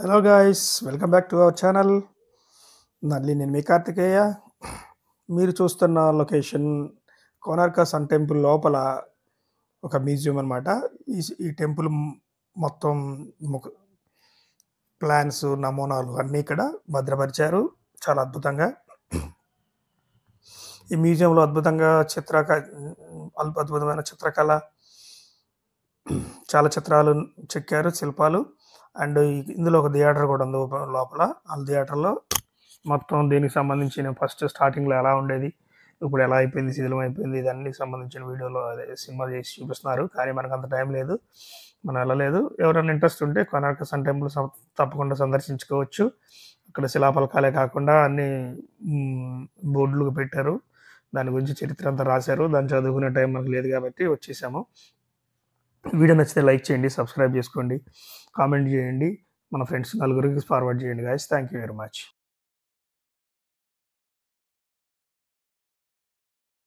Hello guys, welcome back to our channel. మళ్ళీ నేను మీ కార్తికేయ. మీరు చూస్తున్న లొకేషన్ కోనార్క సన్ టెంపుల్ లోపల ఒక మ్యూజియం అనమాట. ఈ టెంపుల్ మొత్తం ప్లాన్స్, నమూనాలు అన్నీ ఇక్కడ భద్రపరిచారు చాలా అద్భుతంగా. ఈ మ్యూజియంలో అద్భుతమైన చిత్రకళ, చాలా చిత్రాలు చెక్కారు, శిల్పాలు. అండ్ ఇందులో ఒక థియేటర్ కూడా ఉంది లోపల. ఆ థియేటర్లో మొత్తం దీనికి సంబంధించిన ఫస్ట్ స్టార్టింగ్లో ఎలా ఉండేది, ఇప్పుడు ఎలా అయిపోయింది, శిథిలం అయిపోయింది, ఇదన్నీ సంబంధించిన వీడియోలో అదే సినిమా చేసి చూపిస్తున్నారు. కానీ మనకు అంత టైం లేదు, మనం వెళ్ళలేదు. ఎవరైనా ఇంట్రెస్ట్ ఉంటే కోనార్క సన్ టెంపుల్ తప్పకుండా సందర్శించుకోవచ్చు. అక్కడ శిలాఫలకాలే కాకుండా అన్ని బోర్డులు పెట్టారు, దాని గురించి చరిత్ర అంతా రాశారు. దాన్ని చదువుకునే టైం మనకు లేదు కాబట్టి వచ్చేసాము. వీడియో నచ్చితే లైక్ చేయండి, సబ్స్క్రైబ్ చేసుకోండి, కామెంట్ చేయండి, మన ఫ్రెండ్స్ నలుగురికి ఫార్వర్డ్ చేయండి guys. Thank you very much.